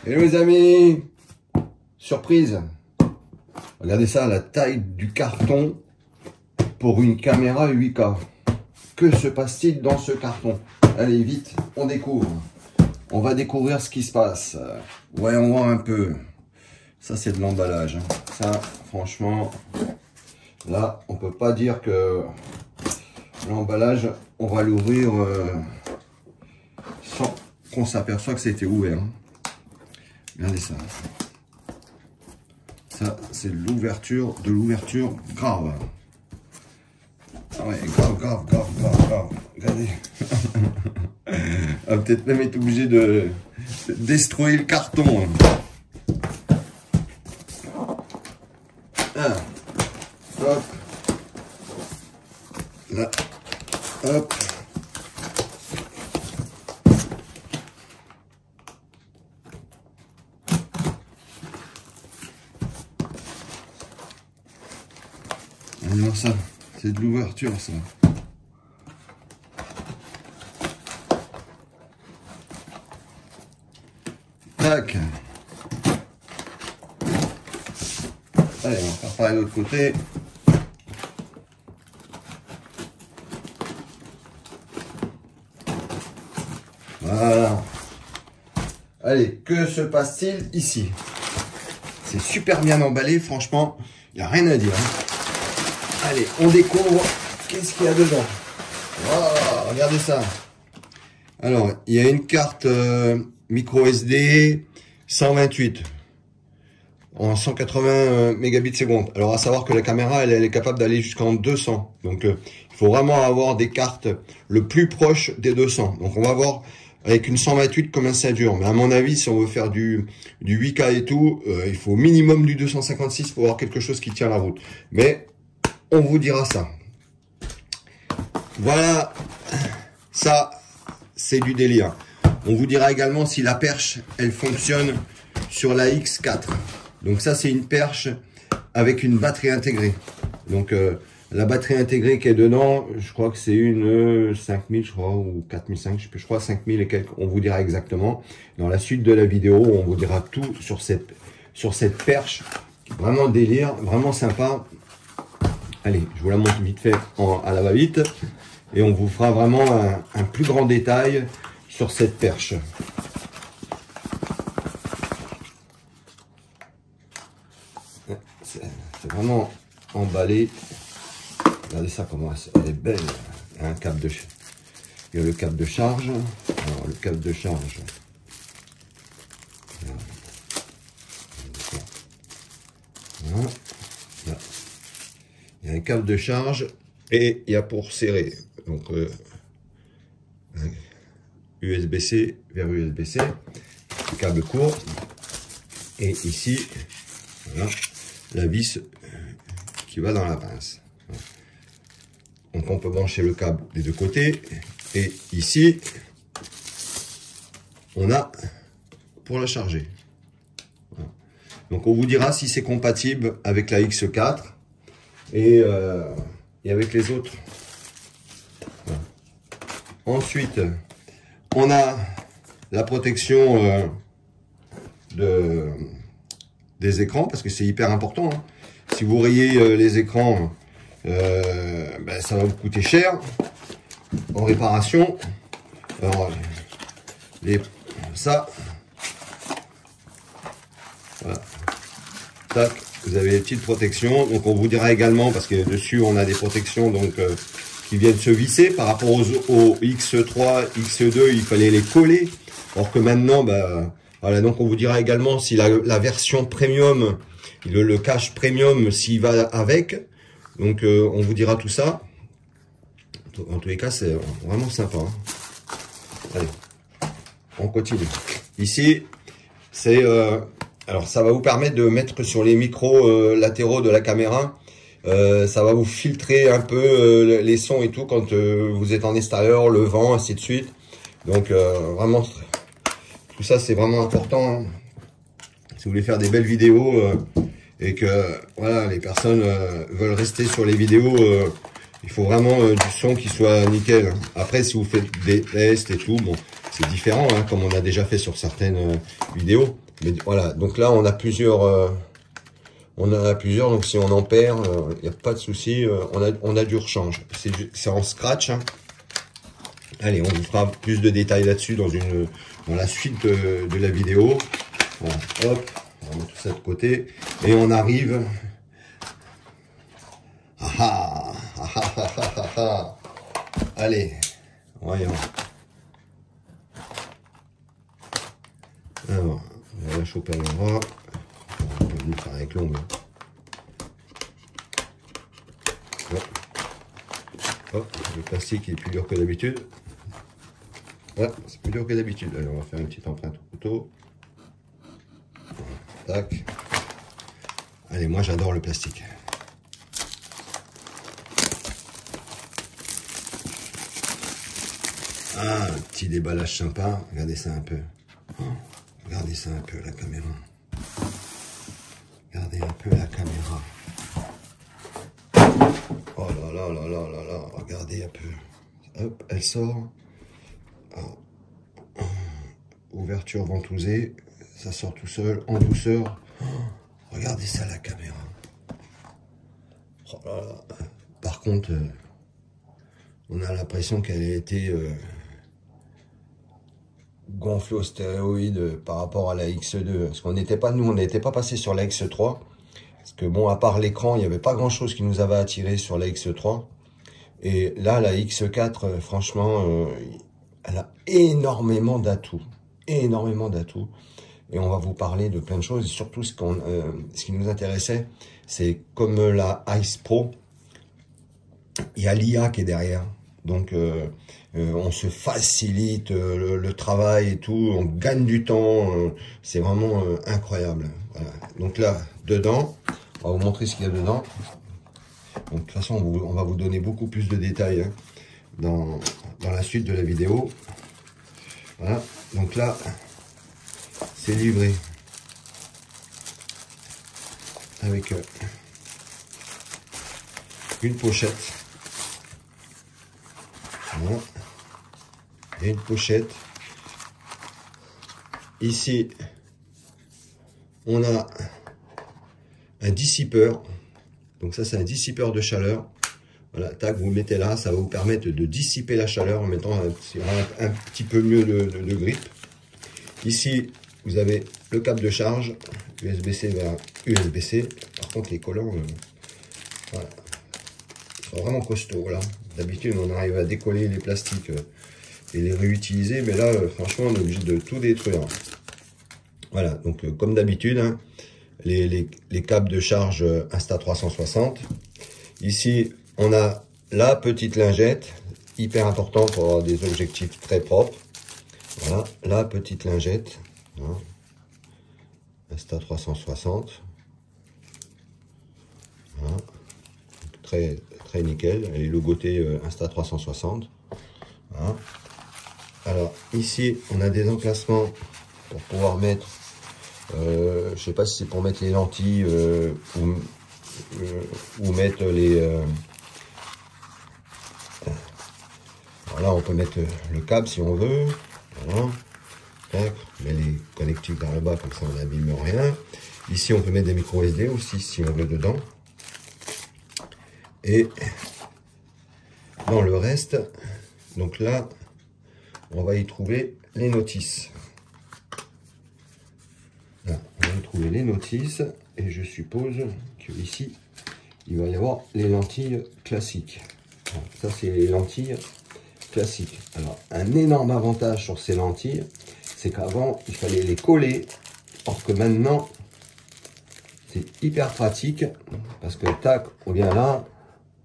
Hello les amis, surprise, regardez ça, la taille du carton pour une caméra 8K. Que se passe-t-il dans ce carton? Allez vite, on découvre. On va découvrir ce qui se passe. Ouais, on voit un peu. Ça c'est de l'emballage. Ça, franchement, là, on peut pas dire que l'emballage, on va l'ouvrir sans qu'on s'aperçoive que c'était ouvert. Regardez ça. Ça, c'est de l'ouverture grave. Ah ouais, grave. Regardez. On va peut-être même être obligé de destroyer le carton. Ah. Hop. Là. Hop. Alors ça, c'est de l'ouverture ça. Tac. Allez, on va faire pareil de l'autre côté. Voilà. Allez, que se passe-t-il ici? C'est super bien emballé, franchement, il n'y a rien à dire. Allez, on découvre qu'est-ce qu'il y a dedans. Wow, regardez ça. Alors, il y a une carte micro SD 128 en 180 mégabits seconde. Alors, à savoir que la caméra, elle est capable d'aller jusqu'en 200. Donc, il faut vraiment avoir des cartes le plus proche des 200. Donc, on va voir avec une 128 combien ça dure. Mais à mon avis, si on veut faire du 8K et tout, il faut au minimum du 256 pour avoir quelque chose qui tient la route. Mais on vous dira ça. Voilà, ça c'est du délire. On vous dira également si la perche elle fonctionne sur la X4. Donc ça c'est une perche avec une batterie intégrée. Donc la batterie intégrée qui est dedans, je crois que c'est une 5000 je crois ou 4005, je crois 5000 et quelques. On vous dira exactement. Dans la suite de la vidéo, on vous dira tout sur cette perche. Vraiment délire, vraiment sympa. Allez, je vous la montre vite fait à la va-vite et on vous fera vraiment un plus grand détail sur cette perche. C'est vraiment emballé. Regardez ça comment elle est belle. Il y a un câble de, il y a le câble de charge. Alors le câble de charge. Voilà. Là. Il y a un câble de charge et il y a pour serrer. Donc USB-C vers USB-C, câble court. Et ici, voilà, la vis qui va dans la pince. Donc on peut brancher le câble des deux côtés. Et ici, on a pour la charger. Voilà. Donc on vous dira si c'est compatible avec la X4. Et avec les autres. Voilà. Ensuite, on a la protection des écrans, parce que c'est hyper important. Hein. Si vous rayez les écrans, ben, ça va vous coûter cher en réparation. Alors, ça, voilà. Tac. Vous avez les petites protections, donc on vous dira également, parce que dessus on a des protections donc qui viennent se visser par rapport aux X3, X2, il fallait les coller, alors que maintenant, bah, voilà, donc on vous dira également si la version premium, le cache premium, s'il va avec, donc on vous dira tout ça. En tous les cas, c'est vraiment sympa. Hein. Allez, on continue. Ici, c'est... alors ça va vous permettre de mettre sur les micros latéraux de la caméra, ça va vous filtrer un peu les sons et tout quand vous êtes en extérieur, le vent, ainsi de suite. Donc vraiment, tout ça c'est vraiment important. Hein. Si vous voulez faire des belles vidéos et que voilà, les personnes veulent rester sur les vidéos, il faut vraiment du son qui soit nickel. Après si vous faites des tests et tout, bon, c'est différent, hein, comme on a déjà fait sur certaines vidéos. Mais voilà, donc là on a plusieurs, donc si on en perd, il n'y a pas de souci, on a du rechange. C'est en scratch. Hein. Allez, on vous fera plus de détails là-dessus dans la suite de la vidéo. Voilà, hop, on va mettre tout ça de côté et on arrive. Allez, voyons. Alors, on va la choper à l'endroit. On peut le faire avec l'ongle. Hop, le plastique est plus dur que d'habitude. Ouais, c'est plus dur que d'habitude. Allez, on va faire une petite empreinte au couteau. Tac. Allez, moi j'adore le plastique. Ah, un petit déballage sympa. Regardez ça un peu. Oh, regardez ça un peu, la caméra. Regardez un peu la caméra. Oh là là là là là là. Regardez un peu. Hop, elle sort. Oh. Ouverture ventousée. Ça sort tout seul, en douceur. Oh, regardez ça, la caméra. Oh là là. Par contre, on a l'impression qu'elle a été gonflée aux stéroïdes par rapport à la X2. Parce qu'on n'était pas, nous, on n'était pas passé sur la X3. Parce que bon, à part l'écran, il n'y avait pas grand chose qui nous avait attiré sur la X3. Et là, la X4, franchement, elle a énormément d'atouts. Énormément d'atouts. Et on va vous parler de plein de choses. Et surtout, ce qui nous intéressait, c'est comme la Ice Pro, il y a l'IA qui est derrière. Donc, on se facilite le travail et tout. On gagne du temps. C'est vraiment incroyable. Voilà. Donc là, dedans, on va vous montrer ce qu'il y a dedans. Donc, de toute façon, on va vous donner beaucoup plus de détails hein, dans la suite de la vidéo. Voilà. Donc là, c'est livré avec une pochette. Voilà. Et une pochette. Ici, on a un dissipeur. Donc ça, c'est un dissipeur de chaleur. Voilà, tac, vous le mettez là. Ça va vous permettre de dissiper la chaleur en mettant un petit peu mieux de grip. Ici, vous avez le câble de charge, USB-C vers USB-C. Par contre, les collants, voilà, ils sont vraiment costauds. Là. D'habitude, on arrive à décoller les plastiques et les réutiliser. Mais là, franchement, on est obligé de tout détruire. Voilà, donc comme d'habitude, hein, les câbles de charge Insta360. Ici, on a la petite lingette, hyper important pour avoir des objectifs très propres. Voilà, la petite lingette. Hein. Insta360. Voilà. Très, très nickel. Elle est logotée Insta360. Voilà. Alors, ici, on a des emplacements pour pouvoir mettre, je sais pas si c'est pour mettre les lentilles ou mettre les... voilà, on peut mettre le câble si on veut. Voilà. Tac, on met les connectiques vers le bas, comme ça on n'abîme rien. Ici, on peut mettre des micro SD aussi si on veut dedans. Et dans le reste, donc là, on va y trouver les notices. Là, on va y trouver les notices. Et je suppose que ici, il va y avoir les lentilles classiques. Alors, ça, c'est les lentilles classiques. Alors, un énorme avantage sur ces lentilles, c'est qu'avant, il fallait les coller. Or que maintenant, c'est hyper pratique. Parce que, tac, on vient là,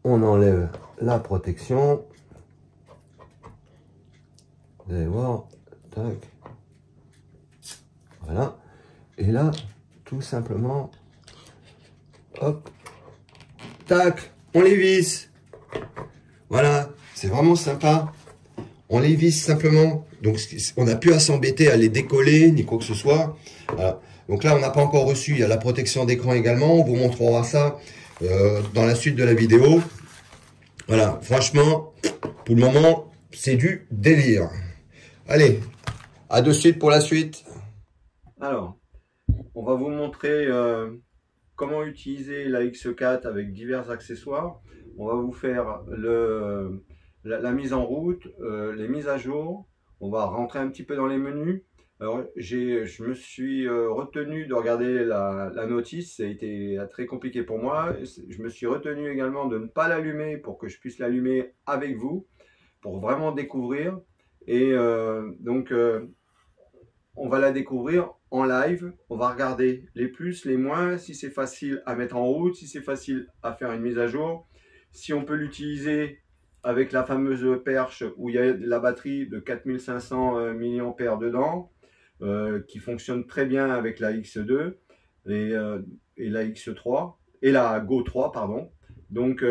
on enlève la protection. Vous allez voir, tac. Voilà. Et là, tout simplement, hop, tac, on les visse. Voilà, c'est vraiment sympa. On les visse simplement. Donc, on n'a plus à s'embêter à les décoller, ni quoi que ce soit. Voilà. Donc là, on n'a pas encore reçu. Il y a la protection d'écran également. On vous montrera ça dans la suite de la vidéo. Voilà, franchement, pour le moment, c'est du délire. Allez, à de suite pour la suite. Alors, on va vous montrer comment utiliser la X4 avec divers accessoires. On va vous faire la mise en route, les mises à jour. On va rentrer un petit peu dans les menus. Alors, je me suis retenu de regarder la notice. Ça a été très compliqué pour moi. Je me suis retenu également de ne pas l'allumer pour que je puisse l'allumer avec vous, pour vraiment découvrir. Et on va la découvrir en live. On va regarder les plus, les moins, si c'est facile à mettre en route, si c'est facile à faire une mise à jour, si on peut l'utiliser avec la fameuse perche où il y a la batterie de 4500 mAh dedans, qui fonctionne très bien avec la X2 et la X3 et la Go 3, pardon. Donc,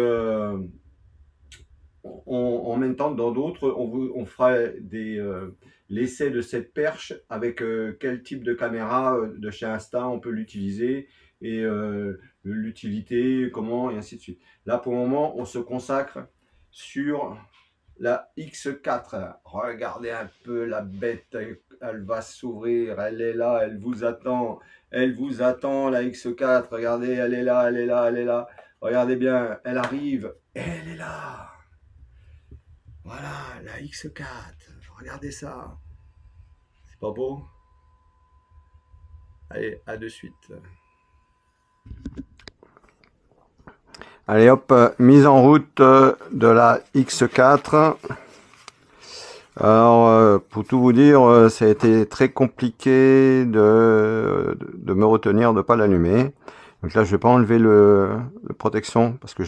en même temps, dans d'autres, on fera l'essai de cette perche avec quel type de caméra de chez Insta on peut l'utiliser et l'utilité, comment, et ainsi de suite. Là, pour le moment, on se consacre sur la X4. Regardez un peu la bête, elle va s'ouvrir, elle est là, elle vous attend, la X4. Regardez, elle est là, elle est là, elle est là. Regardez bien, elle arrive, elle est là. Voilà, la X4. Regardez ça. C'est pas beau? Allez, à de suite. Allez hop, mise en route de la X4. Alors, pour tout vous dire, ça a été très compliqué de me retenir de ne pas l'allumer. Donc là, je vais pas enlever le protection parce que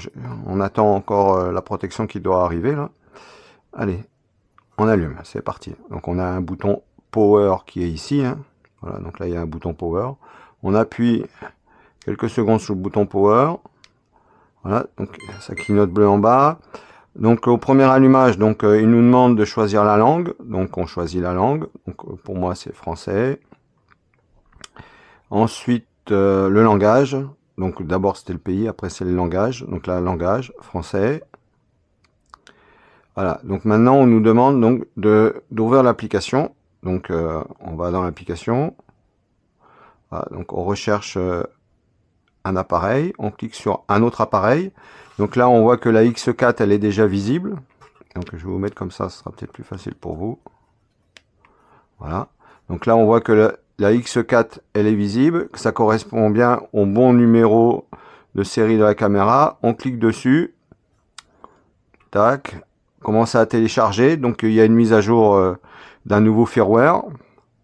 on attend encore la protection qui doit arriver là. Allez, on allume, c'est parti. Donc on a un bouton power qui est ici, hein. Voilà, donc là il y a un bouton power. On appuie quelques secondes sur le bouton power. Voilà, donc ça clignote bleu en bas. Donc au premier allumage, donc il nous demande de choisir la langue. Donc on choisit la langue. Donc pour moi c'est français. Ensuite le langage. Donc d'abord c'était le pays, après c'est le langage. Donc là langage français. Voilà, donc maintenant on nous demande donc d'ouvrir l'application. Donc on va dans l'application. Voilà, donc on recherche un appareil, on clique sur un autre appareil. Donc là on voit que la X4 elle est déjà visible. Donc je vais vous mettre comme ça, ce sera peut-être plus facile pour vous. Voilà. Donc là on voit que la X4 elle est visible, que ça correspond bien au bon numéro de série de la caméra. On clique dessus. Tac. Commence à télécharger, donc il y a une mise à jour d'un nouveau firmware.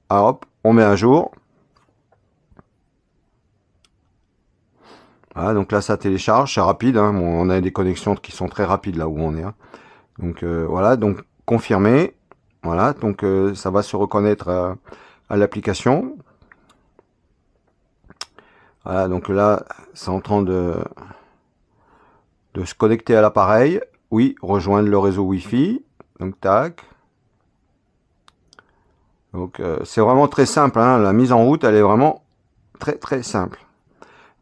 Ah, hop, on met à jour. Voilà, donc là ça télécharge, c'est rapide, hein. Bon, on a des connexions qui sont très rapides là où on est, hein. Donc voilà, donc confirmé. Voilà, donc ça va se reconnaître à l'application. Voilà, donc là c'est en train de se connecter à l'appareil. Oui, rejoindre le réseau Wi-Fi. Donc tac. Donc c'est vraiment très simple, hein. La mise en route elle est vraiment très simple.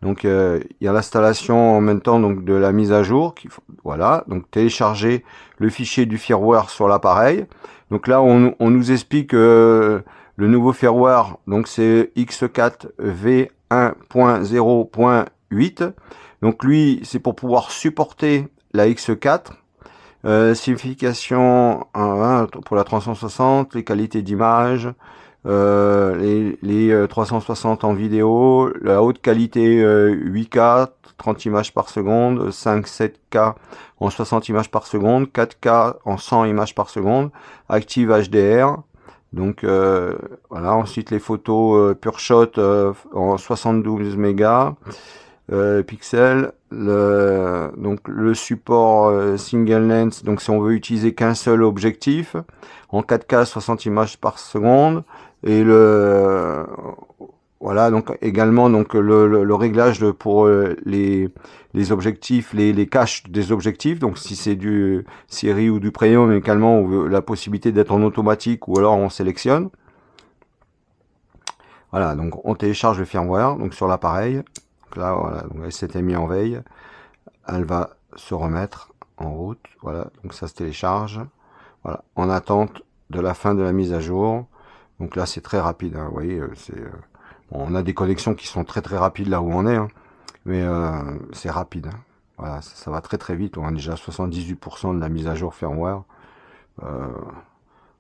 Donc il y a l'installation en même temps donc de la mise à jour. Voilà, donc télécharger le fichier du firmware sur l'appareil. Donc là on nous explique le nouveau firmware, donc c'est X4 V1.0.8. Donc lui c'est pour pouvoir supporter la X4. Signification pour la 360, les qualités d'image, les 360 en vidéo, la haute qualité 8K, 30 images par seconde, 5-7K en 60 images par seconde, 4K en 100 images par seconde, Active HDR. Donc voilà, ensuite les photos PureShot en 72 mégas. Pixels, donc le support single lens, donc si on veut utiliser qu'un seul objectif, en 4K 60 images par seconde, et voilà, donc également donc le réglage pour les objectifs, les caches des objectifs, donc si c'est du série ou du premium, mais également la possibilité d'être en automatique ou alors on sélectionne. Voilà, donc on télécharge le firmware donc sur l'appareil. Là, voilà, donc elle s'était mise en veille, elle va se remettre en route. Voilà, donc ça se télécharge. Voilà, en attente de la fin de la mise à jour. Donc là, c'est très rapide, hein, vous voyez, Bon, on a des connexions qui sont très très rapides là où on est, hein, mais c'est rapide. Hein. Voilà, ça va très très vite. On a déjà 78% de la mise à jour firmware.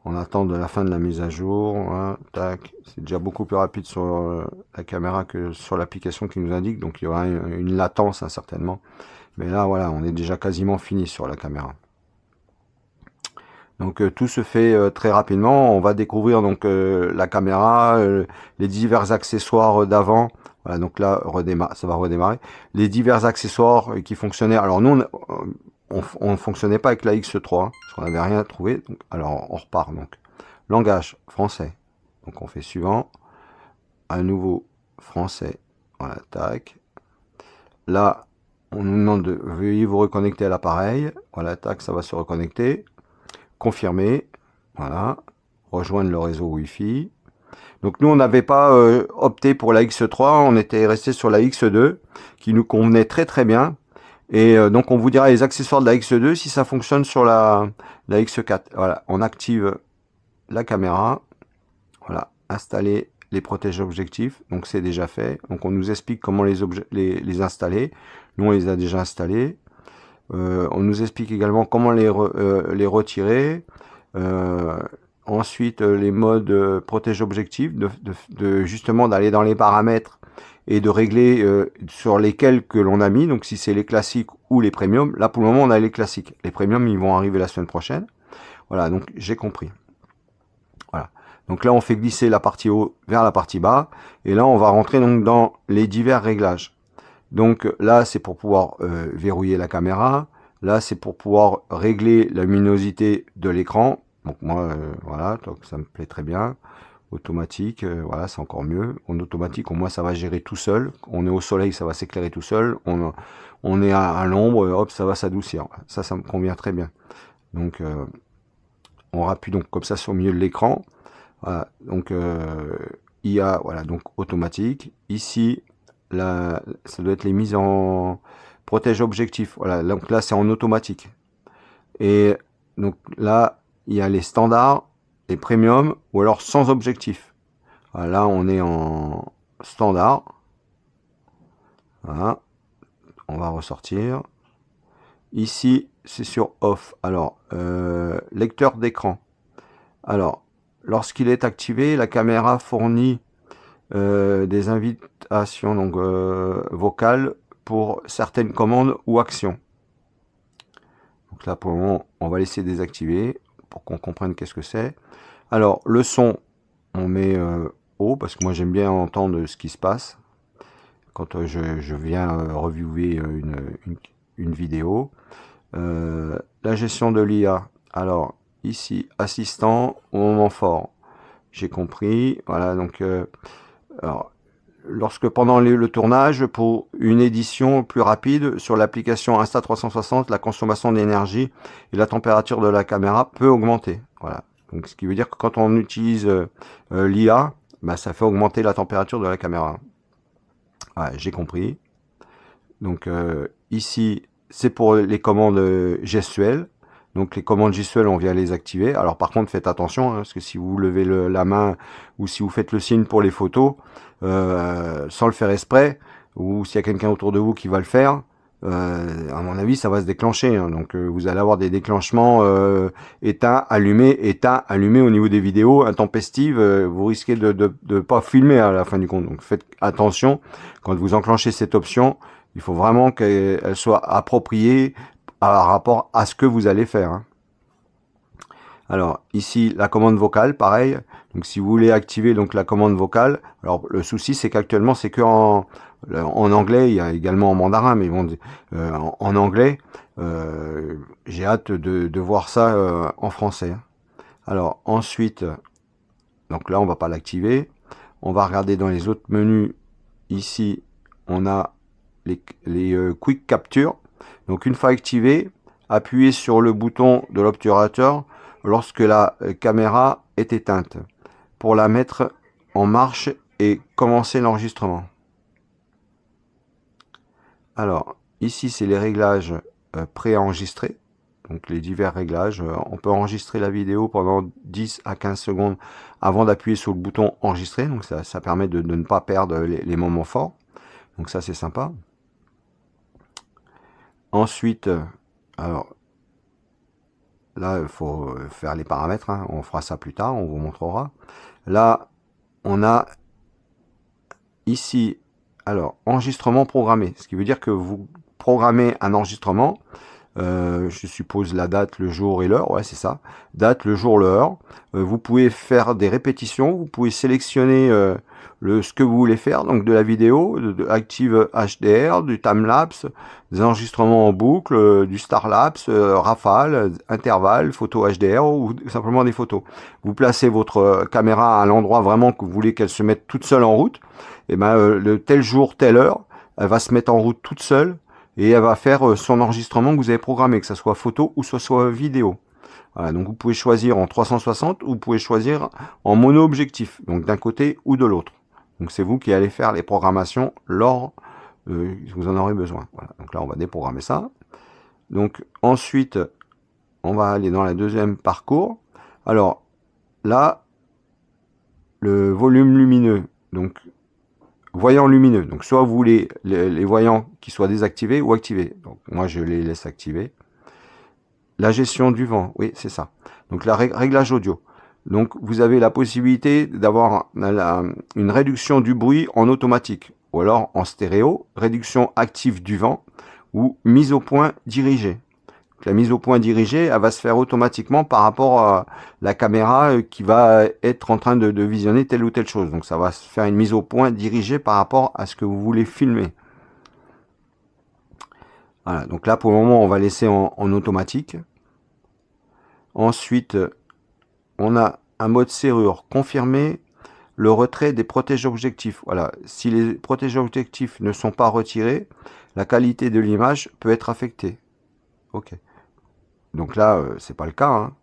On attend de la fin de la mise à jour. Hein, tac, c'est déjà beaucoup plus rapide sur la caméra que sur l'application qui nous indique. Donc il y aura une latence hein, certainement. Mais là, voilà, on est déjà quasiment fini sur la caméra. Donc tout se fait très rapidement. On va découvrir donc la caméra, les divers accessoires d'avant. Voilà, donc là, ça va redémarrer. Les divers accessoires qui fonctionnaient. Alors nous, on ne fonctionnait pas avec la X3, hein, parce qu'on n'avait rien trouvé. Donc, alors on repart. Donc langage français. Donc on fait suivant. À nouveau français. Voilà, tac. Là, on nous demande de veuillez vous reconnecter à l'appareil. Voilà, tac, ça va se reconnecter. Confirmer, voilà, rejoindre le réseau Wi-Fi. Donc nous, on n'avait pas opté pour la X3, on était resté sur la X2, qui nous convenait très très bien. Et donc on vous dira les accessoires de la X2 si ça fonctionne sur la X4. Voilà, on active la caméra, voilà, installer les protèges objectifs, donc c'est déjà fait. Donc on nous explique comment les installer. Nous, on les a déjà installés. On nous explique également comment les retirer. Ensuite, les modes protège objectif, justement d'aller dans les paramètres et de régler sur lesquels que l'on a mis. Donc si c'est les classiques ou les premium. Là pour le moment on a les classiques. Les premium ils vont arriver la semaine prochaine. Voilà, donc j'ai compris. Voilà. Donc là on fait glisser la partie haut vers la partie bas. Et là on va rentrer donc dans les divers réglages. Donc là, c'est pour pouvoir verrouiller la caméra. Là, c'est pour pouvoir régler la luminosité de l'écran. Donc moi, voilà, donc ça me plaît très bien. Automatique, voilà, c'est encore mieux. En automatique, au moins, ça va gérer tout seul. On est au soleil, ça va s'éclairer tout seul. On est à l'ombre, hop, ça va s'adoucir. Ça me convient très bien. Donc, on rappuie donc comme ça sur le milieu de l'écran. Voilà, donc IA, voilà, donc automatique. Ici, là, ça doit être les mises en protège objectif. Voilà, donc là c'est en automatique. Et donc là, il y a les standards, les premium ou alors sans objectif. Voilà, là on est en standard. Voilà, on va ressortir. Ici, c'est sur off. Alors, lecteur d'écran. Alors, lorsqu'il est activé, la caméra fournit des invitations donc vocales pour certaines commandes ou actions. Donc là pour le moment on va laisser désactiver pour qu'on comprenne qu'est-ce que c'est. Alors le son on met haut parce que moi j'aime bien entendre ce qui se passe quand je viens reviewer une vidéo. La gestion de l'IA. Alors ici assistant au moment fort. J'ai compris. Voilà donc alors, lorsque pendant le tournage, pour une édition plus rapide sur l'application Insta360, la consommation d'énergie et la température de la caméra peut augmenter. Voilà. Donc, ce qui veut dire que quand on utilise l'IA, bah, ça fait augmenter la température de la caméra. Ouais, j'ai compris. Donc ici, c'est pour les commandes gestuelles. Donc les commandes gestuelles, on vient les activer. Alors par contre, faites attention, hein, parce que si vous levez la main ou si vous faites le signe pour les photos, sans le faire exprès, ou s'il y a quelqu'un autour de vous qui va le faire, à mon avis, ça va se déclencher. Hein. Donc vous allez avoir des déclenchements éteint, allumé au niveau des vidéos, intempestives. Vous risquez de pas filmer à la fin du compte. Donc faites attention quand vous enclenchez cette option. Il faut vraiment qu'elle soit appropriée par rapport à ce que vous allez faire. Hein. Alors ici la commande vocale, pareil. Donc si vous voulez activer donc la commande vocale, alors le souci c'est qu'actuellement c'est que en anglais, il y a également en mandarin, mais bon, en anglais, j'ai hâte de voir ça en français. Alors ensuite, donc là on va pas l'activer, on va regarder dans les autres menus. Ici on a les quick capture. Donc une fois activé, appuyez sur le bouton de l'obturateur lorsque la caméra est éteinte pour la mettre en marche et commencer l'enregistrement. Alors ici c'est les réglages préenregistrés. donc les divers réglages. On peut enregistrer la vidéo pendant 10 à 15 secondes avant d'appuyer sur le bouton enregistrer, donc ça permet de ne pas perdre les moments forts. Donc ça c'est sympa. Ensuite, alors là il faut faire les paramètres, hein. On fera ça plus tard, on vous montrera. Là on a ici, alors enregistrement programmé, ce qui veut dire que vous programmez un enregistrement. Je suppose la date, le jour et l'heure, ouais c'est ça, date, le jour, l'heure. Vous pouvez faire des répétitions, vous pouvez sélectionner ce que vous voulez faire, donc de la vidéo, Active HDR, du timelapse, des enregistrements en boucle, du starlapse, rafale, intervalle, photo HDR ou simplement des photos. Vous placez votre caméra à l'endroit vraiment que vous voulez qu'elle se mette toute seule en route, et ben le tel jour, telle heure, elle va se mettre en route toute seule. Et elle va faire son enregistrement que vous avez programmé, que ce soit photo ou ce soit vidéo. Voilà, donc vous pouvez choisir en 360 ou vous pouvez choisir en mono-objectif, donc d'un côté ou de l'autre. Donc c'est vous qui allez faire les programmations lors vous en aurez besoin. Voilà, donc là on va déprogrammer ça. Donc ensuite, on va aller dans la deuxième parcours. Alors là, le volume lumineux, donc voyants lumineux, donc soit vous voulez les voyants qui soient désactivés ou activés, donc moi je les laisse activés. La gestion du vent, oui c'est ça, donc la réglage audio, donc vous avez la possibilité d'avoir une réduction du bruit en automatique, ou alors en stéréo, réduction active du vent, ou mise au point dirigée. La mise au point dirigée, elle va se faire automatiquement par rapport à la caméra qui va être en train de visionner telle ou telle chose. Donc ça va se faire une mise au point dirigée par rapport à ce que vous voulez filmer. Voilà, donc là pour le moment on va laisser en automatique. Ensuite, on a un mode serrure, confirmer le retrait des protèges objectifs. Voilà, si les protèges objectifs ne sont pas retirés, la qualité de l'image peut être affectée. Ok. Donc là, c'est pas le cas, hein.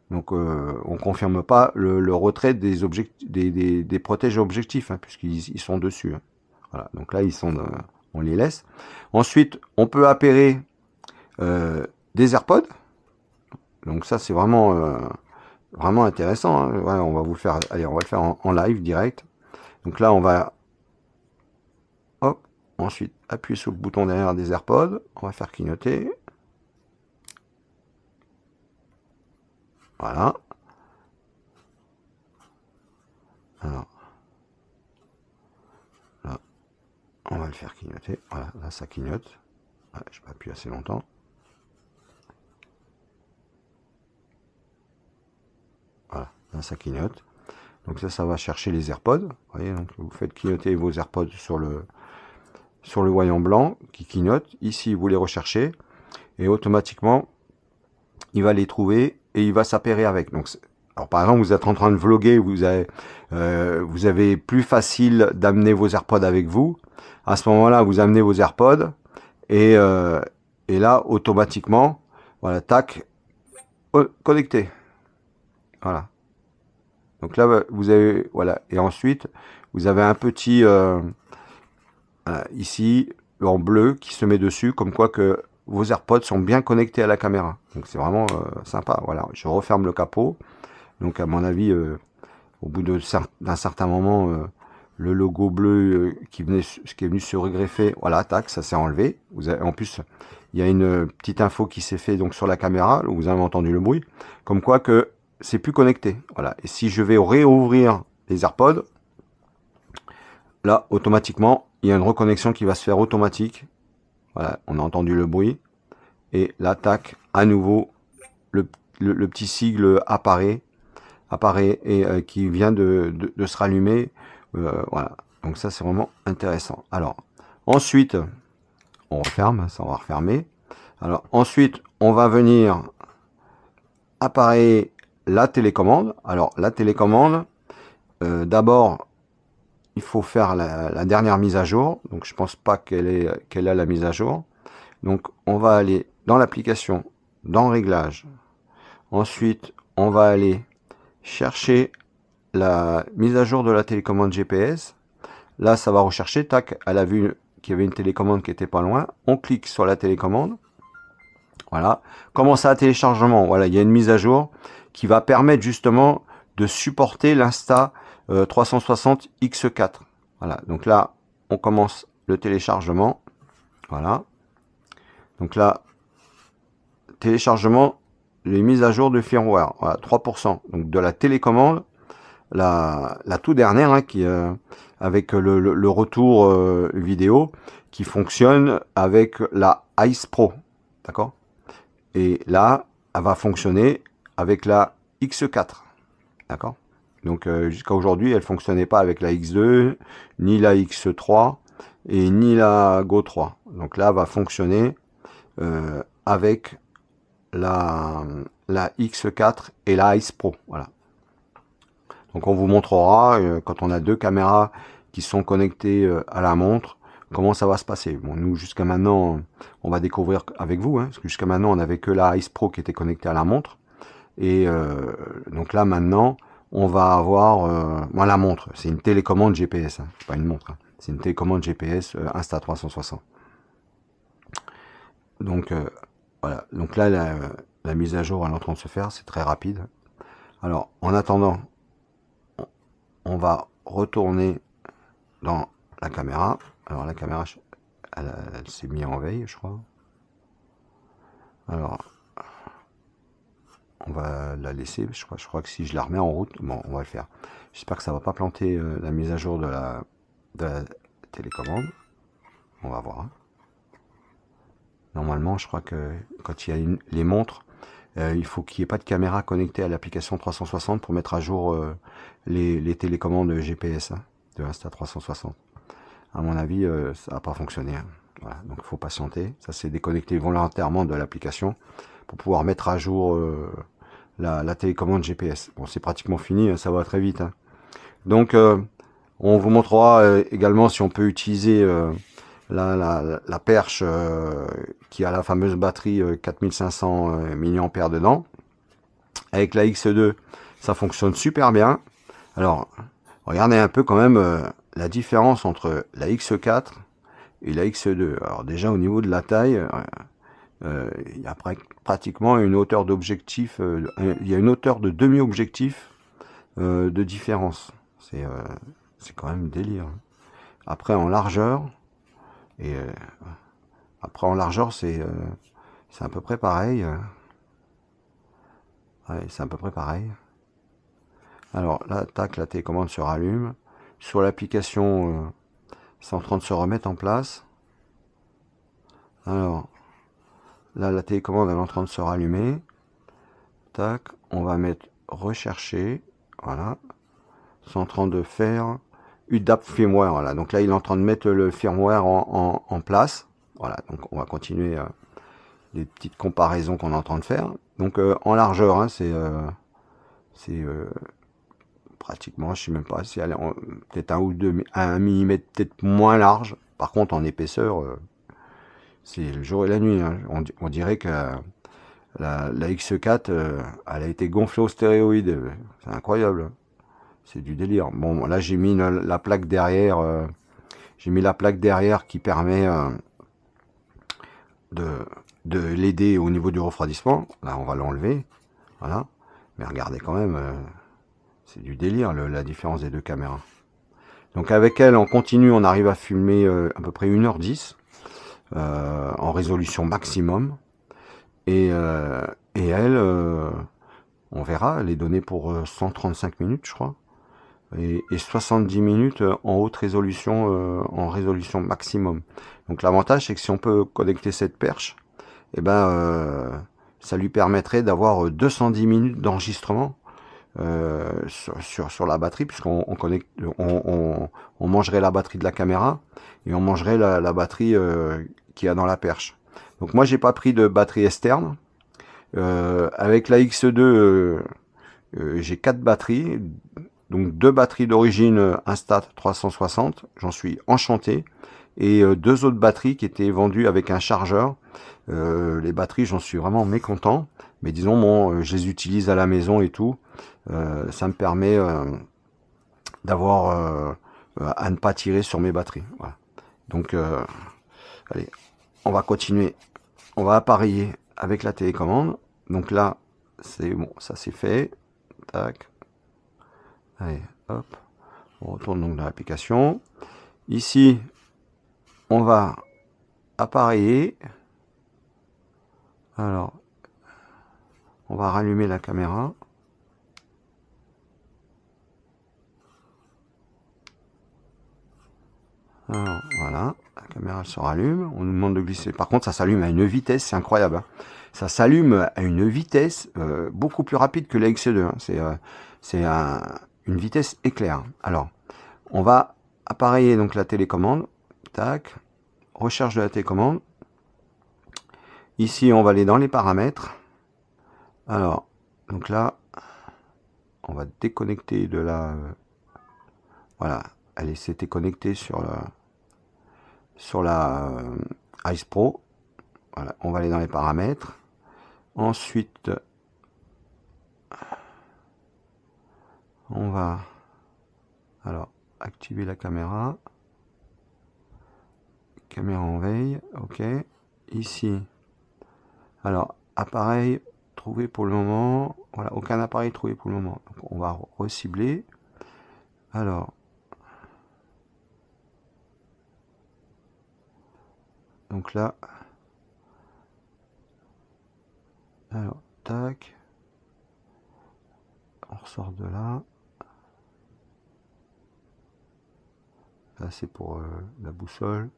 Donc on confirme pas le retrait des protèges objectifs, hein, puisqu'ils sont dessus, hein. Voilà, donc là on les laisse. Ensuite, on peut appairer des AirPods. Donc ça c'est vraiment vraiment intéressant, hein. Ouais, on va vous le faire, allez, on va le faire en live direct. Donc là on va hop, ensuite appuyer sur le bouton derrière des AirPods, on va faire clignoter. Voilà. Alors, là, on va le faire clignoter. Voilà, là ça clignote. Ouais, je n'ai pas appuyé assez longtemps. Voilà, là ça clignote. Donc ça va chercher les AirPods. Vous voyez, donc vous faites clignoter vos AirPods sur le voyant blanc qui clignote. Ici, vous les recherchez et automatiquement, il va les trouver et il va s'appairer avec. Donc, alors par exemple, vous êtes en train de vlogger, vous avez plus facile d'amener vos AirPods avec vous. À ce moment-là, vous amenez vos AirPods et là, automatiquement, voilà, tac, connecté. Voilà. Donc là, vous avez, voilà, et ensuite, vous avez un petit, voilà, ici, en bleu, qui se met dessus, comme quoi que vos AirPods sont bien connectés à la caméra. Donc c'est vraiment sympa. Voilà, je referme le capot. Donc à mon avis, au bout d'un certain moment, le logo bleu qui est venu se regreffer, voilà, tac, ça s'est enlevé. En plus, il y a une petite info qui s'est fait donc sur la caméra, où vous avez entendu le bruit, comme quoi que c'est plus connecté. Voilà. Et si je vais réouvrir les AirPods, là, automatiquement, il y a une reconnexion qui va se faire automatique. Voilà, on a entendu le bruit. Et là, tac, à nouveau, le petit sigle apparaît et qui vient de se rallumer. Voilà, donc ça, c'est vraiment intéressant. Alors, ensuite, on referme, ça on va refermer. Alors, ensuite, on va venir apparaître la télécommande. Alors, la télécommande, d'abord, il faut faire la dernière mise à jour. Donc, je pense pas qu'elle a la mise à jour. Donc, on va aller dans l'application, dans Réglages. Ensuite, on va aller chercher la mise à jour de la télécommande GPS. Là, ça va rechercher. Tac, elle a vu qu'il y avait une télécommande qui était pas loin. On clique sur la télécommande. Voilà. Commencer à téléchargement. Voilà, il y a une mise à jour qui va permettre justement de supporter l'Insta 360 X4. Voilà. Donc là, on commence le téléchargement. Voilà. Donc là, téléchargement, les mises à jour de firmware. Voilà, 3%. Donc de la télécommande, la toute dernière, hein, qui avec le retour vidéo qui fonctionne avec la Ice Pro. D'accord? Et là, elle va fonctionner avec la X4. D'accord? Donc jusqu'à aujourd'hui, elle fonctionnait pas avec la X2, ni la X3, et ni la Go 3. Donc là, elle va fonctionner avec la X4 et la Ice Pro. Voilà. Donc on vous montrera, quand on a deux caméras qui sont connectées à la montre, comment ça va se passer. Bon, nous, jusqu'à maintenant, on va découvrir avec vous, hein, parce que jusqu'à maintenant, on n'avait que la Ice Pro qui était connectée à la montre. Et donc là, maintenant, on va avoir... moi, la montre, c'est une télécommande GPS, hein, c'est pas une montre. Hein, c'est une télécommande GPS Insta360. Donc, voilà. Donc là, la mise à jour, elle est en train de se faire, c'est très rapide. Alors, en attendant, on va retourner dans la caméra. Alors la caméra, elle s'est mise en veille, je crois. Alors, on va la laisser. Je crois que si je la remets en route, bon, on va le faire. J'espère que ça va pas planter la mise à jour de la télécommande. On va voir. Normalement, je crois que quand il y a les montres, il faut qu'il n'y ait pas de caméra connectée à l'application 360 pour mettre à jour les télécommandes GPS, hein, de Insta360. À mon avis, ça n'a pas fonctionné. Hein. Voilà, donc il faut patienter. Ça s'est déconnecté volontairement de l'application pour pouvoir mettre à jour la télécommande GPS. Bon, c'est pratiquement fini, hein, ça va très vite. Hein. Donc, on vous montrera également si on peut utiliser la perche qui a la fameuse batterie 4500 mAh dedans. Avec la X2, ça fonctionne super bien. Alors, regardez un peu quand même la différence entre la X4 et la X2. Alors déjà au niveau de la taille, il y a pratiquement une hauteur d'objectif, il y a une hauteur de demi-objectif de différence. C'est quand même délire. Après en largeur, et après en largeur c'est à peu près pareil. Ouais, c'est à peu près pareil. Alors là, tac, la télécommande se rallume. Sur l'application, c'est en train de se remettre en place. Alors, là, la télécommande elle est en train de se rallumer. Tac, on va mettre rechercher. Voilà. C'est en train de faire UDAP firmware. Voilà. Donc là, il est en train de mettre le firmware en place. Voilà. Donc on va continuer les petites comparaisons qu'on est en train de faire. Donc en largeur, hein, c'est pratiquement, je sais même pas si elle est peut-être 1 ou 2, 1 mm peut-être moins large. Par contre, en épaisseur, c'est le jour et la nuit. Hein. On dirait que la X4, elle a été gonflée au stéroïde. C'est incroyable. C'est du délire. Bon, là, j'ai mis la plaque derrière. J'ai mis la plaque derrière qui permet de l'aider au niveau du refroidissement. Là, on va l'enlever. Voilà. Mais regardez quand même, c'est du délire, la différence des deux caméras. Donc avec elle, on continue, on arrive à filmer à peu près 1h10 en résolution maximum. Et elle, on verra, elle est donnée pour 135 minutes, je crois. Et 70 minutes en haute résolution, en résolution maximum. Donc l'avantage, c'est que si on peut connecter cette perche, eh ben, ça lui permettrait d'avoir 210 minutes d'enregistrement sur la batterie, puisqu'on on mangerait la batterie de la caméra et on mangerait la batterie qu'il y a dans la perche. Donc moi, j'ai pas pris de batterie externe. Avec la X2, j'ai 4 batteries. Donc 2 batteries d'origine Insta360, j'en suis enchanté. Et 2 autres batteries qui étaient vendues avec un chargeur. Les batteries, j'en suis vraiment mécontent. Mais disons, bon, je les utilise à la maison et tout. Ça me permet d'avoir à ne pas tirer sur mes batteries. Voilà. Donc, allez, on va continuer. On va appareiller avec la télécommande. Donc là, c'est bon, ça c'est fait. Tac. Allez, hop. On retourne donc dans l'application. Ici, on va appareiller. Alors, on va rallumer la caméra. Alors, voilà, la caméra elle se rallume. On nous demande de glisser. Par contre, ça s'allume à une vitesse, c'est incroyable. Hein. Ça s'allume à une vitesse beaucoup plus rapide que la X2. Hein. C'est une vitesse éclair. Alors, on va appareiller donc la télécommande. Tac. Recherche de la télécommande. Ici, on va aller dans les paramètres. Alors, donc là, on va déconnecter de la... voilà, elle s'était connectée sur la Ice Pro. Voilà, on va aller dans les paramètres. Ensuite, on va alors activer la caméra. Caméra en veille, ok. Ici, alors appareil trouvé pour le moment. Voilà, aucun appareil trouvé pour le moment. Donc on va recibler. Alors, donc là, alors tac, on ressort de là. Là c'est pour la boussole.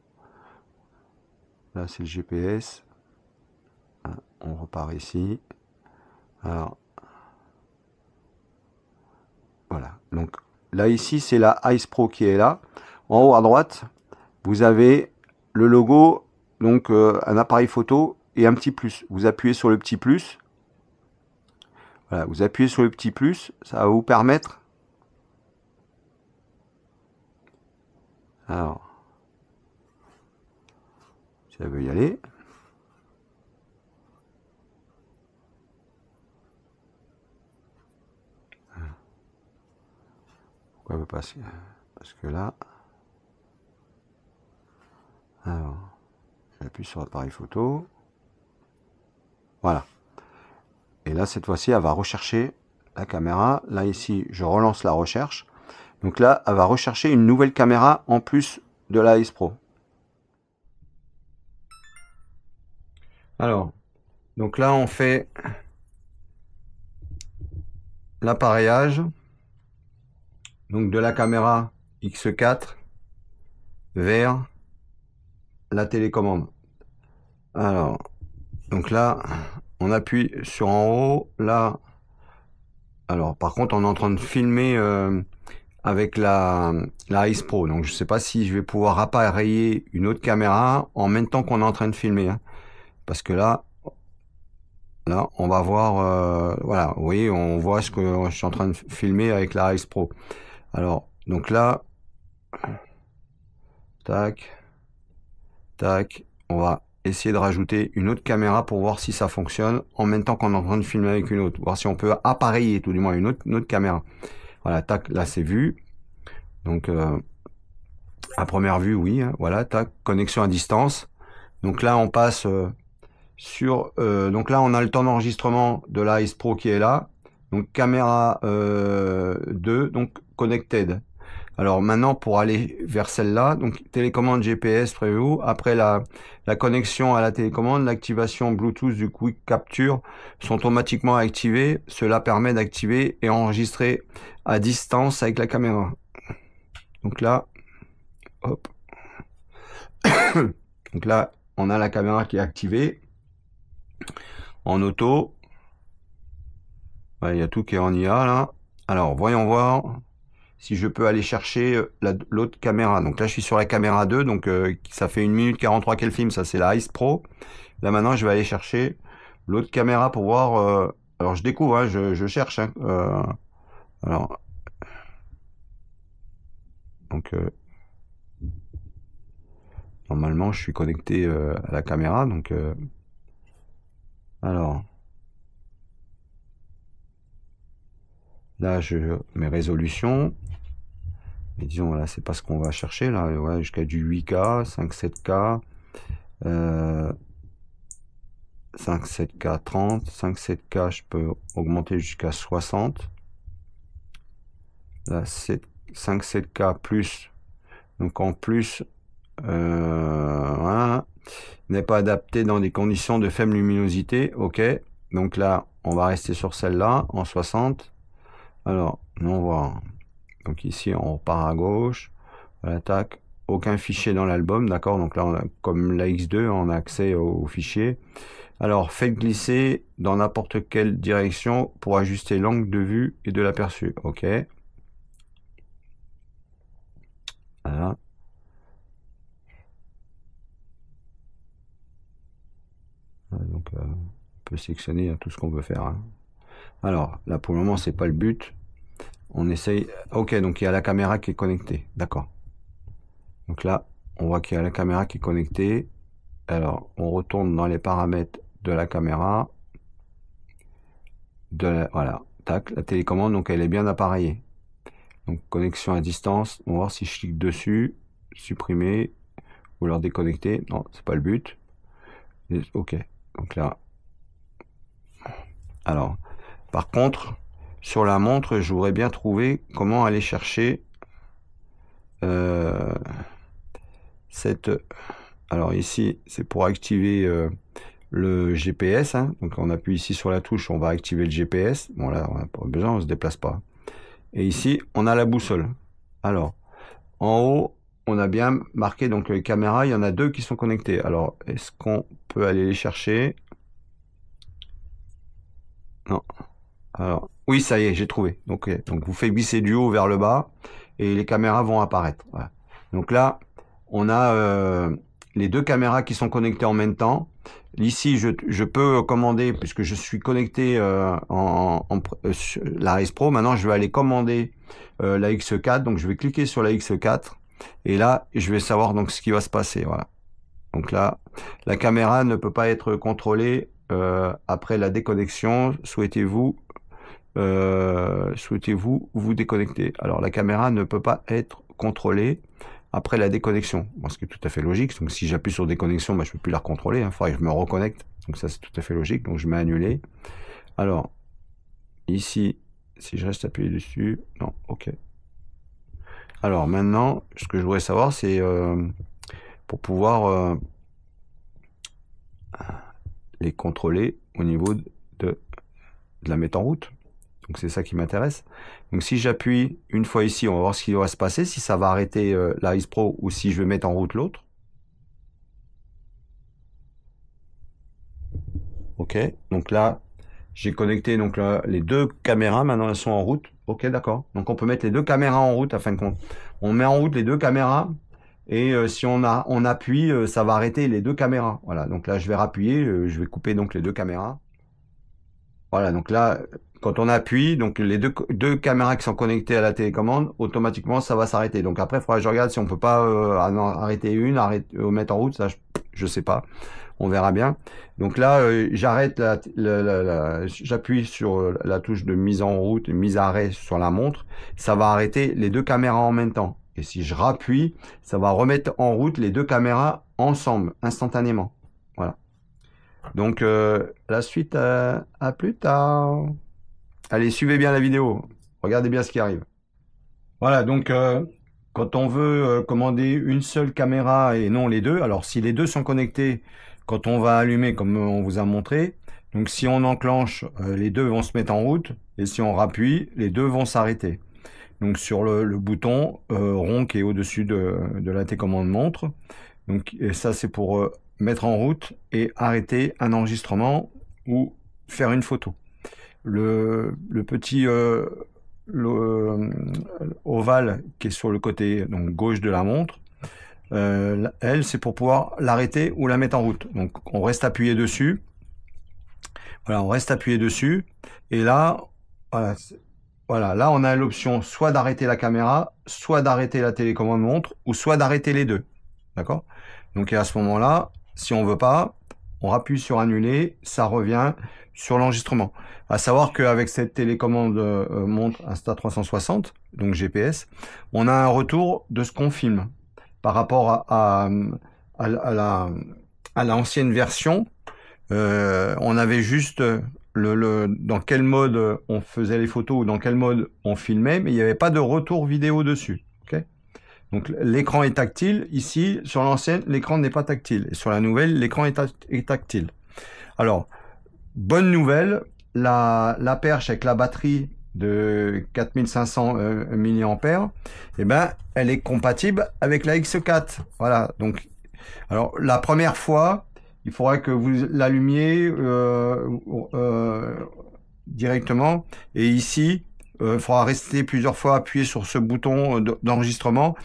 Là c'est le GPS. On repart ici. Alors voilà. Donc là ici c'est la Ice Pro qui est là. En haut à droite, vous avez le logo, donc un appareil photo et un petit plus. Vous appuyez sur le petit plus. Voilà, vous appuyez sur le petit plus, ça va vous permettre. Alors, si elle veut y aller. Pourquoi elle veut passer? Parce que là, alors, j'appuie sur l'appareil photo. Voilà. Et là, cette fois-ci, elle va rechercher la caméra. Là, ici, je relance la recherche. Donc là, elle va rechercher une nouvelle caméra en plus de la Ice Pro. Alors, donc là, on fait l'appareillage donc de la caméra X4 vers la télécommande. Alors, donc là, on appuie sur en haut. Là, alors par contre, on est en train de filmer avec la Ice Pro. Donc je sais pas si je vais pouvoir appareiller une autre caméra en même temps qu'on est en train de filmer. Hein. Parce que là, on va voir, voilà, vous voyez, on voit ce que je suis en train de filmer avec la Ice Pro. Alors, donc là, tac, tac, on va essayer de rajouter une autre caméra pour voir si ça fonctionne en même temps qu'on est en train de filmer avec une autre. Voir si on peut appareiller tout du moins une autre caméra. Voilà, tac, là c'est vu. Donc, à première vue, oui, hein, voilà, tac, connexion à distance. Donc là, on passe sur... donc là, on a le temps d'enregistrement de la Ice Pro qui est là. Donc caméra 2, donc connected. Alors maintenant, pour aller vers celle-là, donc télécommande GPS prévu. Après la connexion à la télécommande, l'activation Bluetooth du Quick Capture sont automatiquement activées. Cela permet d'activer et enregistrer à distance avec la caméra. Donc là, hop. Donc là, on a la caméra qui est activée en auto. Il y a tout qui est en IA là. Alors, voyons voir si je peux aller chercher l'autre caméra. Donc là, je suis sur la caméra 2, donc ça fait 1 minute 43 qu'elle filme, ça c'est la Ice Pro. Là maintenant, je vais aller chercher l'autre caméra pour voir... alors je découvre, hein, je cherche. Hein, alors, donc, normalement, je suis connecté à la caméra, donc... alors... Là, mes résolutions. Et disons, là, c'est pas ce qu'on va chercher, là. Ouais, jusqu'à du 8K, 5, 7K. 5.7K 30, 5.7K je peux augmenter jusqu'à 60. Là 5.7K plus, donc en plus voilà, n'est pas adapté dans des conditions de faible luminosité. Ok, donc là on va rester sur celle-là en 60. Alors on voit, donc ici on repart à gauche, voilà, tac, aucun fichier dans l'album, d'accord, donc là on a, comme la X2 on a accès au fichier. Alors faites glisser dans n'importe quelle direction pour ajuster l'angle de vue et de l'aperçu. Ok, voilà. Donc on peut sélectionner tout ce qu'on veut faire, hein. Alors là pour le moment c'est pas le but, on essaye. Ok, donc il y a la caméra qui est connectée, d'accord. Donc là on voit qu'il y a la caméra qui est connectée. Alors on retourne dans les paramètres de la caméra, voilà, tac, la télécommande, donc elle est bien appareillée. Donc connexion à distance, on va voir si je clique dessus, supprimer ou leur déconnecter. Non, c'est pas le but. Ok, donc là, alors par contre sur la montre je voudrais bien trouver comment aller chercher cette, alors ici c'est pour activer le GPS, hein. Donc on appuie ici sur la touche, on va activer le GPS. Bon là on n'a pas besoin, on se déplace pas. Et ici on a la boussole. Alors en haut on a bien marqué donc les caméras, il y en a deux qui sont connectées. Alors est-ce qu'on peut aller les chercher? Non. Alors oui, ça y est, j'ai trouvé. Donc vous faites glisser du haut vers le bas et les caméras vont apparaître. Voilà. Donc là on a les deux caméras qui sont connectées en même temps. Ici, je peux commander, puisque je suis connecté la Race Pro. Maintenant, je vais aller commander la X4. Donc, je vais cliquer sur la X4. Et là, je vais savoir donc ce qui va se passer. Voilà. Donc là, la caméra ne peut pas être contrôlée après la déconnexion. Souhaitez-vous vous déconnecter? Alors, la caméra ne peut pas être contrôlée après la déconnexion, bon, ce qui est tout à fait logique. Donc si j'appuie sur déconnexion, bah, je ne peux plus la contrôler, hein. Il faudrait que je me reconnecte. Donc ça c'est tout à fait logique. Donc je mets annuler. Alors ici, si je reste appuyé dessus, non, ok. Alors maintenant, ce que je voudrais savoir, c'est pour pouvoir les contrôler au niveau de la mettre en route. Donc c'est ça qui m'intéresse. Donc si j'appuie une fois ici, on va voir ce qui va se passer, si ça va arrêter la Ice Pro ou si je vais mettre en route l'autre. Ok, donc là j'ai connecté donc là, les deux caméras, maintenant elles sont en route. Ok, d'accord. Donc on peut mettre les deux caméras en route à fin de compte. On met en route les deux caméras et si on appuie, ça va arrêter les deux caméras. Voilà, donc là je vais rappuyer, je vais couper donc les deux caméras. Voilà, donc là, quand on appuie, donc les deux caméras qui sont connectées à la télécommande, automatiquement ça va s'arrêter. Donc après, il faudra que je regarde si on peut pas arrêter une, mettre en route, ça je sais pas. On verra bien. Donc là, j'arrête j'appuie sur la touche de mise en route, mise à arrêt sur la montre. Ça va arrêter les deux caméras en même temps. Et si je rappuie, ça va remettre en route les deux caméras ensemble, instantanément. Voilà. Donc la suite à plus tard. Allez, suivez bien la vidéo. Regardez bien ce qui arrive. Voilà, donc quand on veut commander une seule caméra et non les deux, alors si les deux sont connectés, quand on va allumer comme on vous a montré, donc si on enclenche, les deux vont se mettre en route, et si on rappuie, les deux vont s'arrêter. Donc sur le bouton rond qui est au-dessus de la télécommande montre. Donc et ça c'est pour mettre en route et arrêter un enregistrement ou faire une photo. Le petit ovale qui est sur le côté donc gauche de la montre, elle c'est pour pouvoir l'arrêter ou la mettre en route. Donc on reste appuyé dessus. Voilà, on reste appuyé dessus et là, voilà, là on a l'option soit d'arrêter la caméra, soit d'arrêter la télécommande montre, ou soit d'arrêter les deux. D'accord? Donc à ce moment-là, si on veut pas, on appuie sur annuler, ça revient sur l'enregistrement. À savoir qu'avec cette télécommande montre Insta360, donc GPS, on a un retour de ce qu'on filme par rapport à l'ancienne version. on avait juste dans quel mode on faisait les photos ou dans quel mode on filmait, mais il n'y avait pas de retour vidéo dessus. Okay, donc l'écran est tactile. Ici, sur l'ancienne, l'écran n'est pas tactile. Et sur la nouvelle, l'écran est tactile. Alors, bonne nouvelle, la perche avec la batterie de 4500 mAh, eh ben, elle est compatible avec la X4. Voilà. Donc, alors la première fois, il faudra que vous l'allumiez directement. Et ici, il faudra rester plusieurs fois appuyé sur ce bouton d'enregistrement.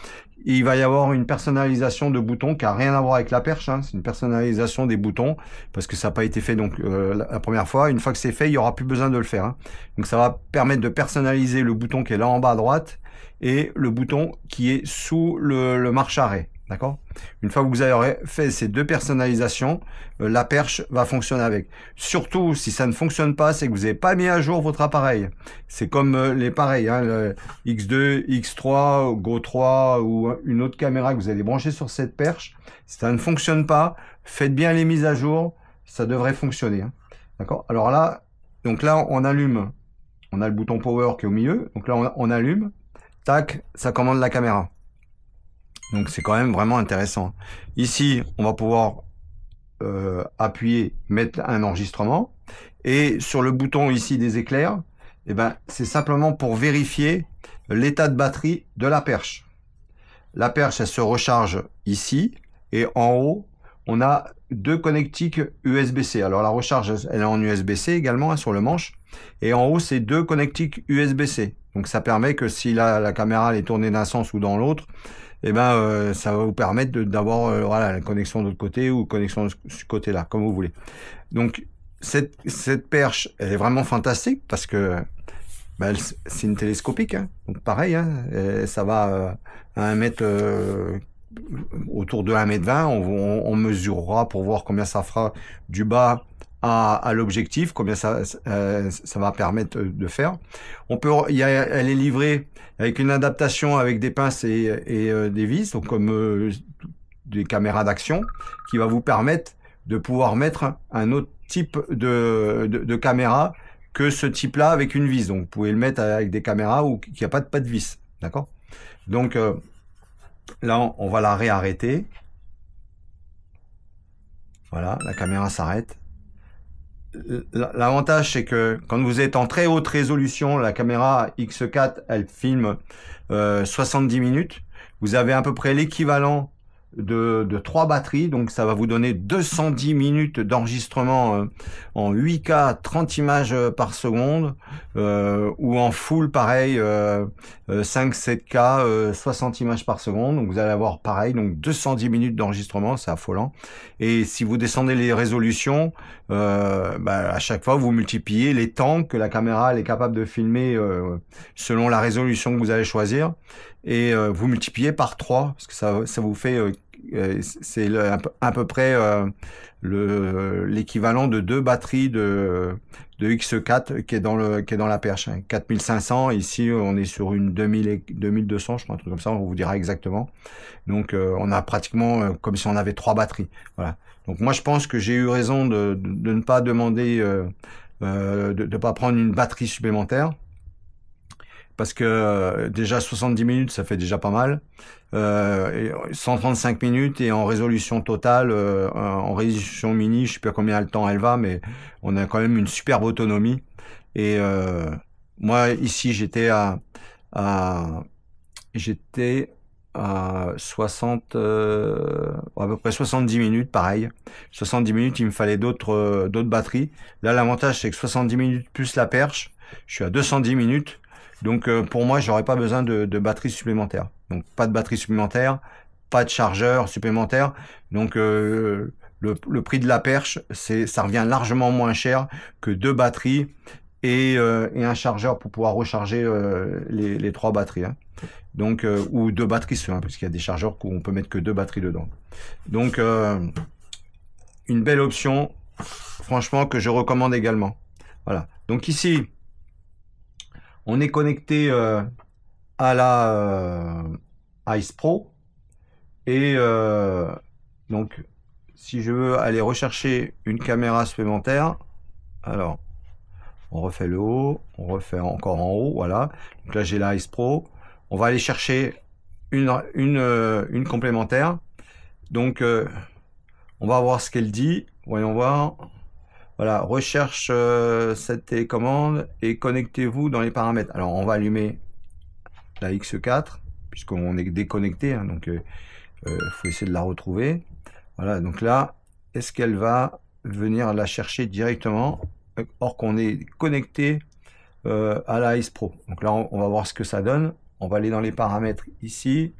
Il va y avoir une personnalisation de boutons qui a rien à voir avec la perche. Hein. C'est une personnalisation des boutons parce que ça n'a pas été fait donc la première fois. Une fois que c'est fait, il n'y aura plus besoin de le faire. Hein. Donc ça va permettre de personnaliser le bouton qui est là en bas à droite et le bouton qui est sous le marche-arrêt. D'accord? Une fois que vous avez fait ces deux personnalisations, la perche va fonctionner avec. Surtout, si ça ne fonctionne pas, c'est que vous n'avez pas mis à jour votre appareil. C'est comme les pareils, hein, le X2, X3, Go 3 ou une autre caméra que vous allez brancher sur cette perche. Si ça ne fonctionne pas, faites bien les mises à jour, ça devrait fonctionner. Hein. D'accord? Alors là, donc là, on allume. On a le bouton Power qui est au milieu. Donc là, on allume. Tac, ça commande la caméra. Donc c'est quand même vraiment intéressant. Ici, on va pouvoir appuyer, mettre un enregistrement. Et sur le bouton ici des éclairs, eh ben, c'est simplement pour vérifier l'état de batterie de la perche. La perche, elle se recharge ici. Et en haut, on a deux connectiques USB-C. Alors la recharge, elle est en USB-C également hein, sur le manche. Et en haut, c'est deux connectiques USB-C. Donc ça permet que si la caméra est tournée d'un sens ou dans l'autre, eh ben, ça va vous permettre d'avoir voilà, la connexion de l'autre côté ou connexion de ce côté-là, comme vous voulez. Donc, cette perche, elle est vraiment fantastique parce que ben, c'est une télescopique. Hein. Donc, pareil, hein, ça va à 1 mètre, autour de 1,20 m. On mesurera pour voir combien ça fera du bas à l'objectif, combien ça va permettre de faire. Elle est livrée avec une adaptation avec des pinces et des vis, donc comme des caméras d'action, qui va vous permettre de pouvoir mettre un autre type de caméra que ce type-là avec une vis. Donc vous pouvez le mettre avec des caméras où il n'y a pas de vis, d'accord? Donc là, on va la réarrêter. Voilà, la caméra s'arrête. L'avantage, c'est que quand vous êtes en très haute résolution, la caméra X4, elle filme 70 minutes. Vous avez à peu près l'équivalent de 3 batteries, donc ça va vous donner 210 minutes d'enregistrement en 8K 30 images par seconde ou en full pareil 5-7K 60 images par seconde. Donc vous allez avoir pareil, donc 210 minutes d'enregistrement, c'est affolant. Et si vous descendez les résolutions, à chaque fois vous multipliez les temps que la caméra elle est capable de filmer selon la résolution que vous allez choisir. Et vous multipliez par 3 parce que ça vous fait c'est à peu près l'équivalent de 2 batteries de X4 qui est dans la perche. Hein. 4500, ici on est sur une 2200, je crois, un truc comme ça, on vous dira exactement. Donc on a pratiquement comme si on avait 3 batteries. Voilà. Donc moi je pense que j'ai eu raison de ne pas demander de pas prendre une batterie supplémentaire. Parce que déjà 70 minutes, ça fait déjà pas mal. 135 minutes et en résolution totale, en résolution mini, je sais pas combien de temps elle va, mais on a quand même une superbe autonomie. Et moi, ici, j'étais à 60, à peu près 70 minutes, pareil. 70 minutes, il me fallait d'autres batteries. Là, l'avantage, c'est que 70 minutes plus la perche, je suis à 210 minutes. Donc pour moi, j'aurais pas besoin de batterie supplémentaire. Donc pas de batterie supplémentaire, pas de chargeur supplémentaire. Donc le prix de la perche, ça revient largement moins cher que 2 batteries et un chargeur pour pouvoir recharger les 3 batteries. Hein. Donc ou 2 batteries, hein, parce qu'il y a des chargeurs où on peut mettre que 2 batteries dedans. Donc une belle option, franchement, que je recommande également. Voilà. Donc ici, on est connecté à la Ice Pro et donc si je veux aller rechercher une caméra supplémentaire, alors, on refait le haut, on refait encore en haut, voilà. Donc là, j'ai la Ice Pro. On va aller chercher une complémentaire. Donc, on va voir ce qu'elle dit. Voyons voir. Voilà, recherche cette télécommande et connectez-vous dans les paramètres. Alors, on va allumer la X4, puisqu'on est déconnecté, hein, donc faut essayer de la retrouver. Voilà, donc là, est-ce qu'elle va venir la chercher directement, or qu'on est connecté à la Ice Pro. Donc là, on va voir ce que ça donne. On va aller dans les paramètres ici.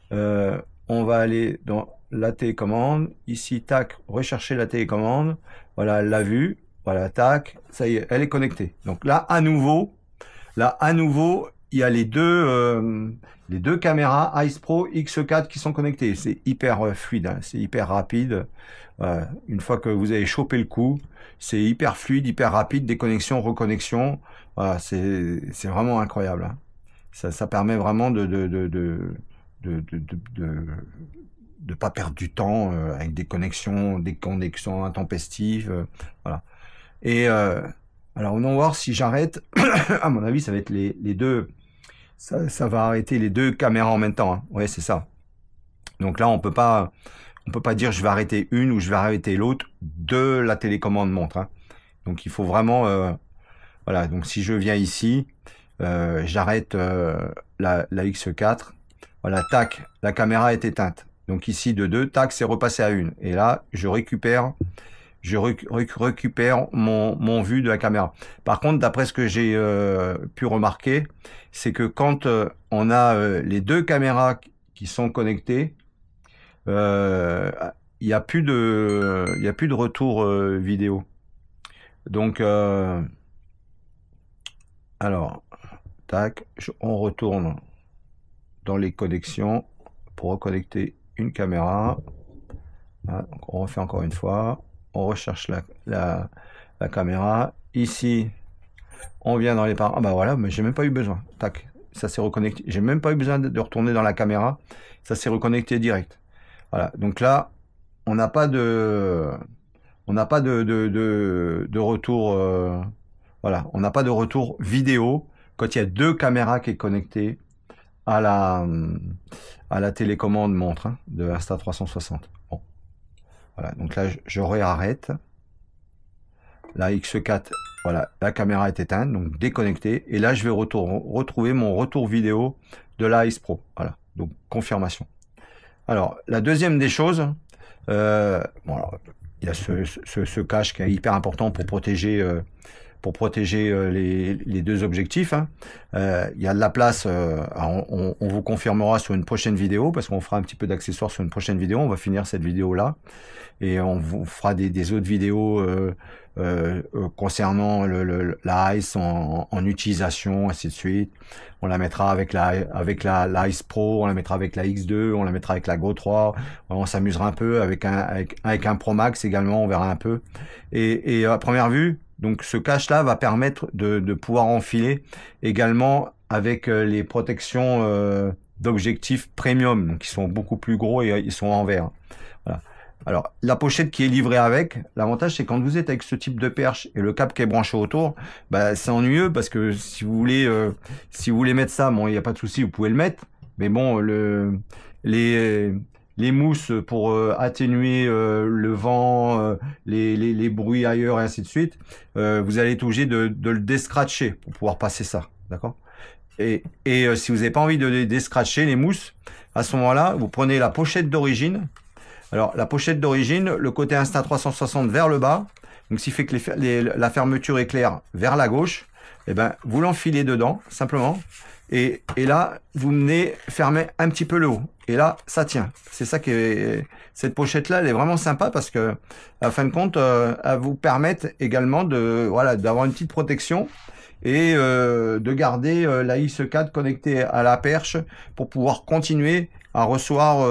On va aller dans la télécommande. Ici, tac, rechercher la télécommande. Voilà, elle l'a vue. Voilà, tac, ça y est, elle est connectée. Donc là, à nouveau, il y a les deux caméras Ice Pro X4 qui sont connectées. C'est hyper fluide, hein, c'est hyper rapide. Une fois que vous avez chopé le coup, c'est hyper fluide, hyper rapide, déconnexion, reconnexion. Voilà, c'est vraiment incroyable. Hein. Ça permet vraiment de pas perdre du temps avec des connexions intempestives. Voilà. Et alors, on va voir si j'arrête. À mon avis, ça va être les deux. Ça va arrêter les deux caméras en même temps. Hein. Ouais, c'est ça. Donc là, on peut pas dire je vais arrêter une ou je vais arrêter l'autre de la télécommande montre. Hein. Donc il faut vraiment, voilà. Donc si je viens ici, j'arrête la X4. Voilà, tac, la caméra est éteinte. Donc ici de 2, tac, c'est repassé à 1. Et là, je récupère mon vue de la caméra. Par contre, d'après ce que j'ai pu remarquer, c'est que quand on a les deux caméras qui sont connectées, il n'y a plus de retour vidéo. Donc, alors, tac, on retourne dans les connexions pour reconnecter une caméra. Voilà, donc on refait encore une fois. On recherche la caméra. Ici, on vient dans les paramètres. Ah bah voilà, mais j'ai même pas eu besoin. Tac, ça s'est reconnecté. J'ai même pas eu besoin de retourner dans la caméra. Ça s'est reconnecté direct. Voilà. Donc là, on n'a pas de retour. Voilà, on n'a pas de retour vidéo quand il y a deux caméras qui est connectées à la télécommande montre hein, de Insta360. Bon. Voilà, donc là, je réarrête. La X4, voilà, la caméra est éteinte, donc déconnectée. Et là, je vais retrouver mon retour vidéo de la Ice Pro. Voilà, donc confirmation. Alors, la deuxième des choses, bon, alors, il y a ce cache qui est hyper important pour protéger les deux objectifs. Hein. Il y a de la place, on vous confirmera sur une prochaine vidéo, parce qu'on fera un petit peu d'accessoires sur une prochaine vidéo. On va finir cette vidéo-là, et on vous fera des autres vidéos concernant la Ice en utilisation, ainsi de suite. On la mettra avec la Ice Pro, on la mettra avec la X2, on la mettra avec la Go 3. On s'amusera un peu avec un Pro Max également, on verra un peu. Et à première vue, donc ce cache-là va permettre de pouvoir enfiler également avec les protections d'objectifs premium, donc ils sont beaucoup plus gros et ils sont en verre. Voilà. Alors la pochette qui est livrée avec, l'avantage c'est quand vous êtes avec ce type de perche et le câble qui est branché autour, bah, c'est ennuyeux parce que si vous voulez mettre ça, bon il n'y a pas de souci, vous pouvez le mettre, mais bon les mousses pour atténuer le vent, les bruits ailleurs et ainsi de suite, vous allez être obligé de le descratcher pour pouvoir passer ça, d'accord? Et si vous n'avez pas envie de les descratcher, les mousses, à ce moment-là, vous prenez la pochette d'origine. Alors, la pochette d'origine, le côté Insta360 vers le bas, donc ce qui fait que la fermeture éclair vers la gauche, eh ben, vous l'enfilez dedans, simplement. Et là, vous venez fermer un petit peu le haut. Et là, ça tient. C'est ça qui est... Cette pochette-là, elle est vraiment sympa parce que, à fin de compte, elle vous permet également d'avoir une petite protection et de garder la X4 connectée à la perche pour pouvoir continuer à recevoir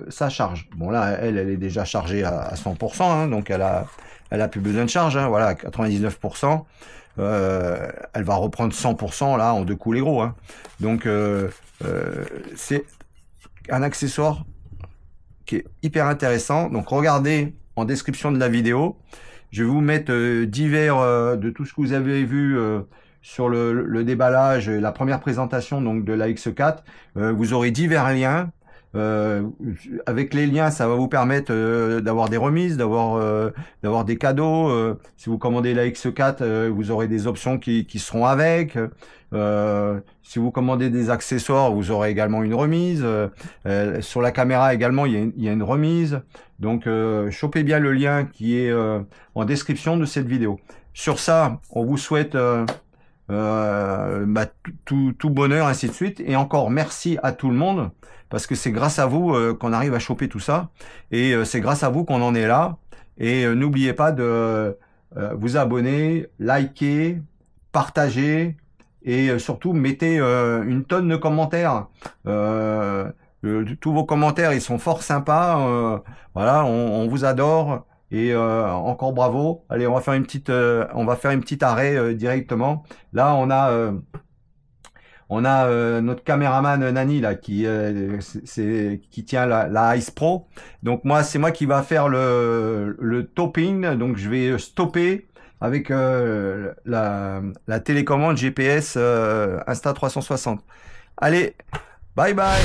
sa charge. Bon là, elle est déjà chargée à 100%, hein, donc elle a plus besoin de charge. Hein, voilà, 99%. Elle va reprendre 100% là en deux coups les gros. Hein. Donc c'est un accessoire qui est hyper intéressant. Donc regardez en description de la vidéo. Je vais vous mettre divers de tout ce que vous avez vu sur le déballage, la première présentation donc de la X4. Vous aurez divers liens. Avec les liens, ça va vous permettre d'avoir des remises, d'avoir des cadeaux. Si vous commandez la X4, vous aurez des options qui seront avec. Si vous commandez des accessoires, vous aurez également une remise. Sur la caméra également, il y a une remise. Donc, chopez bien le lien qui est en description de cette vidéo. Sur ça, on vous souhaite tout bonheur, ainsi de suite. Et encore merci à tout le monde, parce que c'est grâce à vous qu'on arrive à choper tout ça. Et c'est grâce à vous qu'on en est là. Et n'oubliez pas de vous abonner, liker, partager. Et surtout, mettez une tonne de commentaires. Tous vos commentaires, ils sont fort sympas. Voilà, on vous adore. Et encore bravo. Allez, on va faire une petite arrêt directement. Là, on a notre caméraman Nani là qui tient la Ice Pro. Donc c'est moi qui va faire le topping. Donc je vais stopper avec la télécommande GPS Insta360. Allez, bye bye.